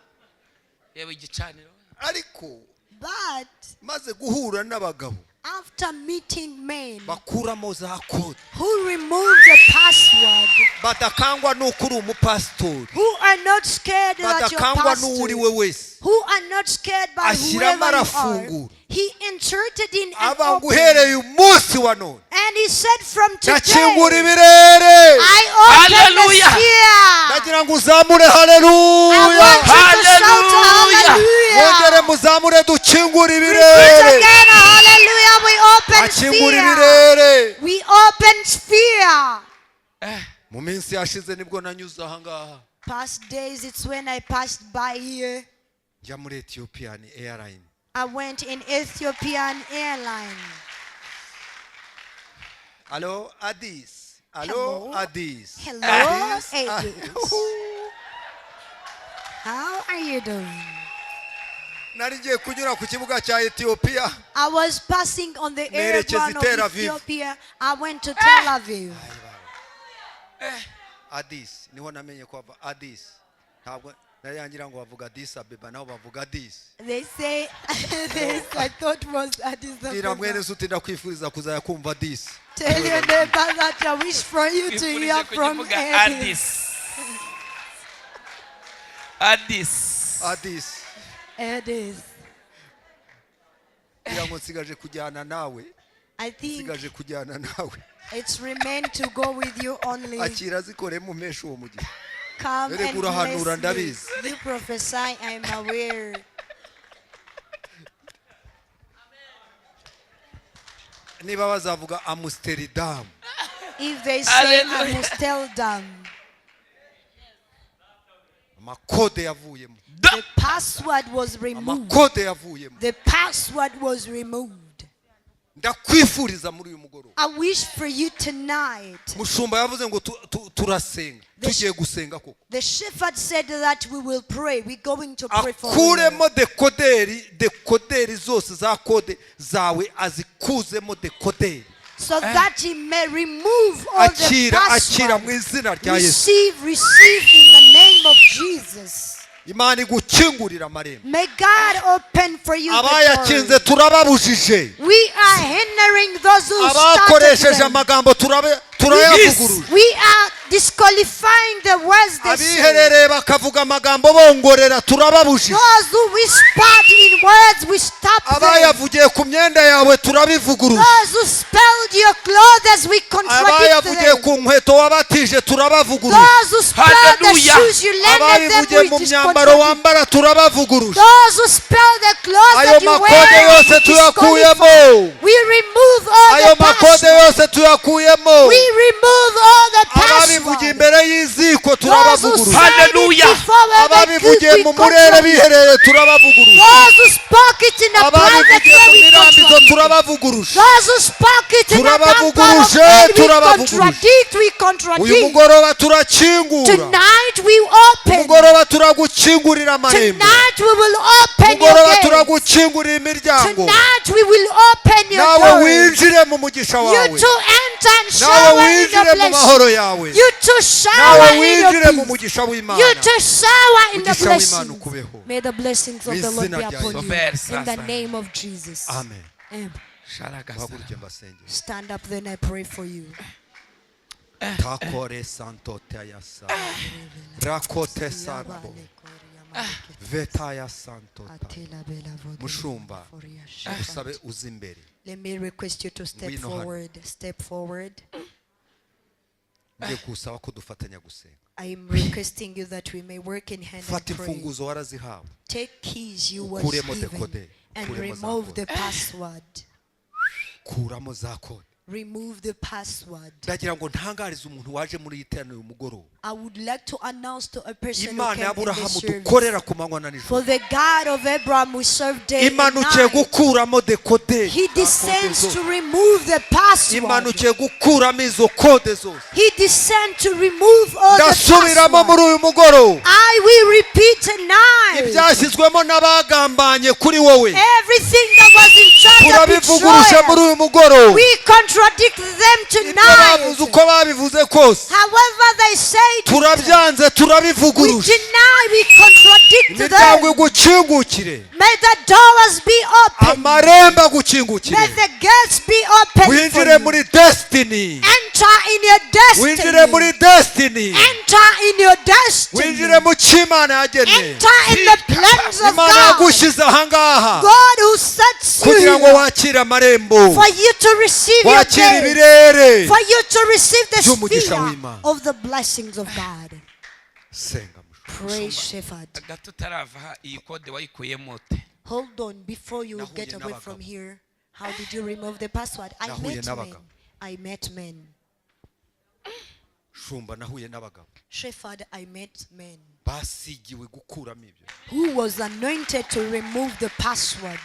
Yewe igicaniro. ariko But maze guhura n'abagabo after meeting men bakuramo za kode who removed the password, badakangwa n'uko uri umupasitori who are not scared that you're badakangwa n'uwuri we pastor, wese who are not scared by ashyiramo whoever you are, arafungura he inserted in an aba ngo opening, uhereye umunsi wa none and he said from ndakingura today, ibirere I open the Hallelujah. sphere. ndagira ngo uzamure I haleluya want you to shout Hallelujah. mwongere hallelujah. muzamure dukingura Repeat ibirere again, hallelujah. We open akingura sphere. ibirere We open sphere. mu minsi yashize nibwo nanyuze aha ngaha Past days, it's when I passed by here. njya muri Ethiopian Airline I went in Ethiopian Airline. Hello Addis Hello Hello. Addis Hello, Addis. Addis. How are you doing? nari ngiye kunyura ku kibuga cya Ethiopia I was passing on the Nerekeza airborne of Tel Aviv. Ethiopia. I went to Tel Aviv. Addis niho namenye ko bava Addis ntabwo nari yangira ngo bavuga Addis Abeba naho bavuga Addis They say, I thought was Addis bwira mwene Ababa. suti ndakwifuriza kuzaya kumva Addis Tell your neighbor that I wish for you to hear from Addis. Addis. Addis Addis. bwira ngo nsigaje kujyana nawe I think nsigaje kujyana nawe it's remained to go with you only. akira zikore mu mesho uwo mugihe Come Erega and urahanura bless ndabizi. me. You prophesy, I'm aware. niba bazavuga Amsterdam If they say Hallelujah. Amsterdam, amakode yavuyemo the password was removed. amakode yavuyemo The password was removed. ndakwifuriza muri uyu mugoroba I wish for you tonight. mushumba yavuze ngo turasenga tugiye gusenga koko The shepherd said that we will pray. We're going to pray for you. akuremo dekoderi zose za kode zawe azikuzemo dekoderi So that he may remove all the akira mu passwords. izina rya Yesu Receive in the name of Jesus. Imana igukingurira amarembo May God open for you the abayakinze doors. turababujije We are hindering those who started abakoresheje them. amagambo turayavuguruje We are disqualifying the words they say. abiherereye bakavuga amagambo bongorera turababujije Those who whispered in words, we stop them. abayavugiye ku myenda yawe turabivuguruje Those who spelled your clothes, we contradict abayavugiye them. ku nkweto wabatije turabavuguruje Those who spelled the Hallelujah. shoes you lended ababivugiye them, mu we myambaro disqualify. wambara turabavuguruje Those who spell the clothes ayo that you makode wear, yose we tuyakuyemo disqualify. We remove all ayo the makode passwords. yose tuyakuyemo We remove all the ababivugiye passwords. imbere y'iziko Those who turabavuguruje said it Hallelujah. before were the ababivugiye good, mu we murere contradict. bihereye turabavuguruje Those who spoke it in a private ababivugiye way, mu we mirambizo contradict. turabavuguruje Those who spoke it in a Turabavuguruje, temple of God, we turabavuguruje. we uyu contradict. mugoroba turakingura Tonight we open. umugoroba turagukingurira amarembo Tonight we will open your umugoroba gates. turagukingurira imiryango Tonight we will open your nawe doors. winjire mu mugisha You wawe to enter and nawe shower in winjire the mu mahoro blessing. yawe You to nawe shower in winjire mu your peace. mugisha You w'Imana to shower in the Umugisha w'Imana blessing. ukubeho May the blessings of the Lord be Mu izina rya upon you. Yesu. In the name of Jesus. amen Amen. Sharagasa. bahaguruke mbasengere Stand up, then I pray for you. takore santo tayasa rakote sarabo vetaya santo mushumba usabe uzimbere. Let me request you to step Ngwino hano. forward. Step forward. ngiye kusaba ko dufatanya gusenga. I am requesting you that we may work in hand and fata pray. imfunguzo warazihawe Take keys you were Kuremo given dekode, and kuremo remove zakode. the password. kuramo za kode. Remove the password. ndagira ngo ntangarize umuntu waje muri iteraniro umugoroba. I would like to announce to a person who Imana came in y'Aburahamu this service. dukorera ku manywa na For nijoro the God of Abraham we serve day and imanukiye night. gukuramo dekode. He descends to remove the password. imanukiye gukuramo izo kode zose. He descends to remove all the ndasubiramo muri password. uyu mugoroba I will repeat tonight. ibyashyizwemo n'abagambanye kuri wowe Everything that was in charge of turabivugurusha muri betrayal, uyu mugoroba. we contradict them ibyo tonight. bavuze uko babivuze kose However they say it, turabyanze we turabivugurusha. deny, we contradict imiryango them. igukingukire, May the doors be open. amarembo May agukingukire, the gates be open for winjire you. muri destiny, Enter in your winjire muri destiny. destiny, Enter in your destiny. winjire mu cy'Imana yageneye. Enter in the plans of Imana God. yagushyize ahangaha God who sets you kugira ngo here wakire amarembo, for you to receive your wakire gates, ibirere for you to receive the by'umugisha sphere w'Imana. of the blessings of God. senga mushumba. Pray, Shepherd. gato utarava aha iyi kode wayikuyemo ute? Hold on before you Nahuye get away n'abagabo. from here. How did you remove the password? I Nahuye met n'abagabo. men. I met men. shumba nahuye n'abagabo Shepherd, I met men basigiwe gukuramo ibyo. who was anointed to remove the password.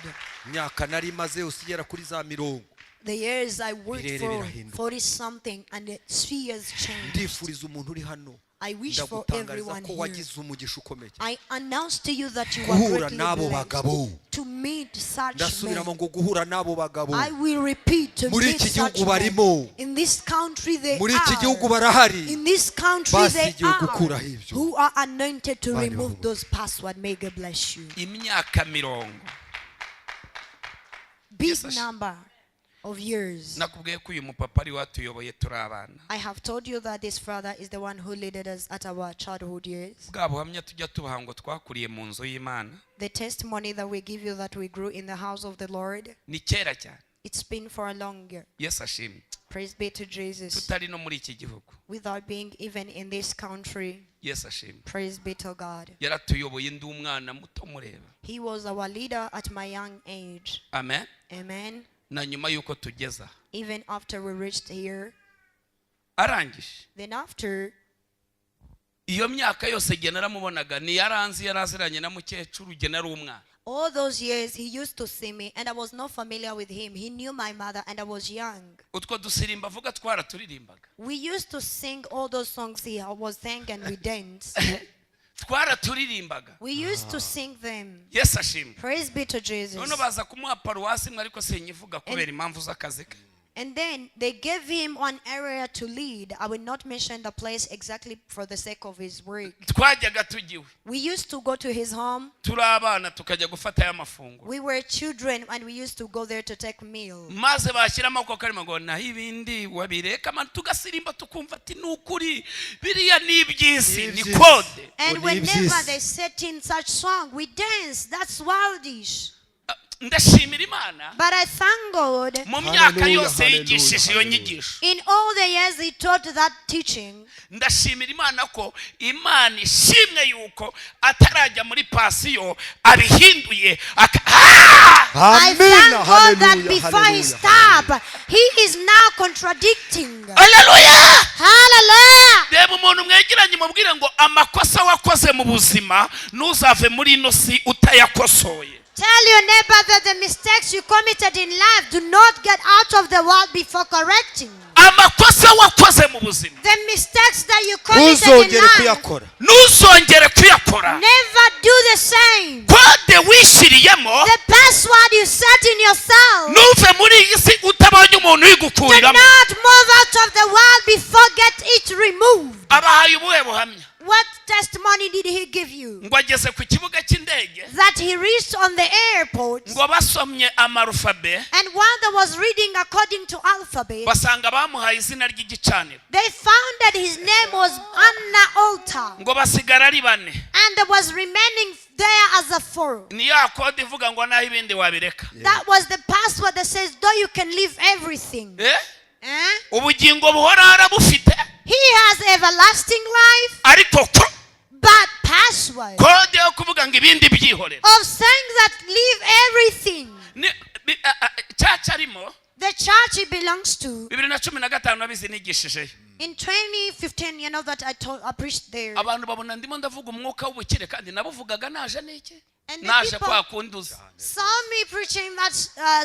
imyaka nari maze usigera kuri za mirongo. The years I worked Birere for birahinduka. 40 something and the spheres changed. ndifuriza umuntu uri hano I wish for ndagutangariza everyone ko here. wagize umugisha ukomeye. I announce to you that you are guhura greatly n'abo blessed bagabo. to meet such ndasubiramo men. ngo guhura n'abo bagabo I will repeat to muri meet iki such gihugu men. barimo, In this country they muri iki gihugu are. barahari In this country they basigiwe are. gukuraho ibyo. Who are anointed to Bani remove bahumure. those passwords. May God bless you. imyaka mirongo. Big Yes, sir. number of years. nakubwiye ko uyu mupapa ari watuyoboye turi abana. I have told you that this father is the one who led us at our childhood years. bwa buhamya tujya tubaha ngo twakuriye mu nzu y'Imana The testimony that we give you that we grew in the house of the Lord, ni kera cyane. it's been for a long year. Yesu ashimwe. Praise be to Jesus. tutari no muri iki gihugu. Without being even in this country, Yesu ashimwe. praise be to God. yaratuyoboye ndi umwana muto mureba. He was our leader at my young age. Amen. Amen. na nyuma yuko tugeza Even after we reached here, arangije then after, iyo myaka yose igihe naramubonaga ni yaranzi yaraziranye na mukecuru igihe nari umwana. all those years he used to see me and I was not familiar with him. He knew my mother and I was young. utwo dusirimba avuga twaraturirimbaga. We used to sing all those songs he was sang and we danced. twaraturirimbaga. We used to sing them. Yesu ashimwe. Praise be to Jesus. none baza kumuha paruwasi mwe ariko sinyivuga kubera impamvu z'akazi ke. And then they gave him one area to lead. I will not mention the place exactly for the sake of his work. twajyaga tugiwe We used to go to his home. turi abana tukajya gufata ya mafunguro. We were children and we used to go there to take meal. maze bashyiramo ko karimo ngo naho ibindi wabireka man tugasirimba tukumva ati nukuri biriya ni iby'isi ni kode. And Only whenever this. they set in such song, we dance. That's wildish. ndashimira Imana But I thank God. mu myaka Hallelujah, yose yigishije iyo nyigisho. In all the years he taught that teaching, ndashimira Imana ko Imana ishimwe yuko atarajya muri pasiyo abihinduye I thank God that before he stopped, he is now contradicting. haleluya. Hallelujah. reba umuntu mwegeranye mubwire ngo amakosa wakoze mu buzima ntuzave muri ino si utayakosoye. Tell your neighbor that the mistakes you committed in life, do not get out of the world before correcting. amakosa wakoze mu buzima The mistakes that you committed in ntuzongere life, kuyakora. ntuzongere kuyakora. never do the same. kode wishyiriyemo The password you set in yourself, ntuve muri iyi si utabonye umuntu do uyigukuriramo. not move out of the world before get it removed. abahaye ubuhe buhamya? what testimony did he give you? ngo ageze ku kibuga cy'indege That he reached on the airport, ngo basomye amarufabe and while they was reading according to alphabet, basanga bamuhaye izina ry'igicaniro they found that his name was Anna Altar, ngo basigara ari bane and there was remaining there as a 4. ni ya kode ivuga ngo naho ibindi wabireka That was the password that says, though you can leave everything. ubugingo buhoraho arabufite He has everlasting life, ariko but password kode yo kuvuga ngo ibindi byihorera of saying that leave everything. cyacu arimo The church he belongs to, 2015 nabizi nigishijeyo in 2015, you know that I preached there. abantu babona ndimo ndavuga umwuka w'ubukire kandi nabuvugaga naje n'iki And the naje people kwa kunduza saw me preaching that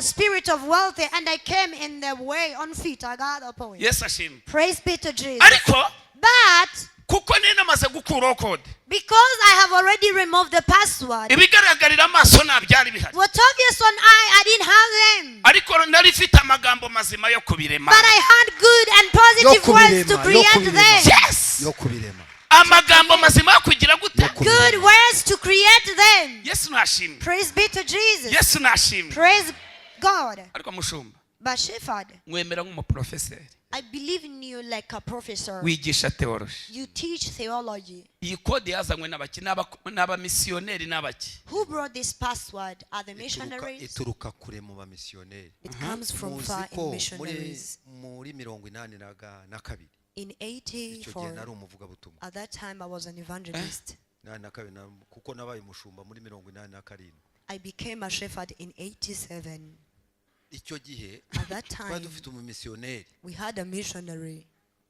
spirit of wealth, and I came in the way on feet. I got up on it. yesu ashimwe Praise be to Jesus. ariko But kuko nari namaze gukuraho kode because I have already removed the password, ibigaragarira amaso nta byari bihari what obvious on I didn't have them. ariko nari mfite amagambo mazima yo kubirema But I had good and positive words to create them. yes yo kubirema amagambo mazima yo kugira gute Good words to create them. yesu nashimwe Praise be to Jesus. yesu nashimwe Praise God. ariko mushumba But Shepherd, mwemera nk'umuprofeseri I believe in you like a professor. wigisha theology You teach theology. iyi kode yazanywe n'abaki n'abamisiyoneri n'abaki Who brought this password? Are the missionaries? ituruka kure mu bamisiyoneri It comes from muzi far ko in missionaries. muri 82 In icyo gihe 84, nari umuvugabutumwa at that time I was an evangelist. kuko nabaye umushumba muri 87 I became a shepherd in 87. icyo gihe At that twari time, dufite umumisiyoneri we had a missionary.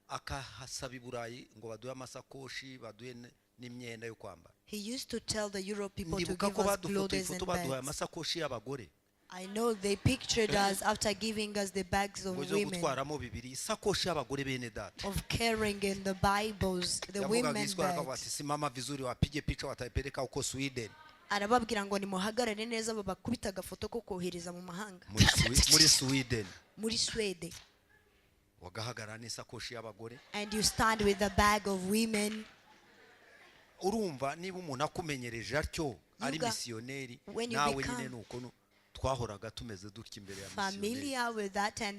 akahasaba i Burayi ngo baduhe amasakoshi baduhe n'imyenda yo kwambara He used to tell the Europe people to ndibuka give ko us badufotoye clothes and ifoto baduhaye bags. amasakoshi y'abagore I know they pictured us after giving us the bags of ngo zo women, gutwaramo bibiri isakoshi y'abagore bene data of carrying in the Bibles, the yavugaga women iswara akavuga bags. ati simama vizuri wapige picha watapeleka uko Sweden Arababwira ngo nimuhagarare neza babakubita agafoto ko kohereza mu mahanga. muri Sweden Muri Sweden. wagahagarara n'isakoshi y'abagore And you stand with a bag of women. urumva niba umuntu akumenyereje atyo ari misiyoneri when you nawe become nyine nuko twahoraga tumeze dutya imbere ya misiyoneri familiar with that, and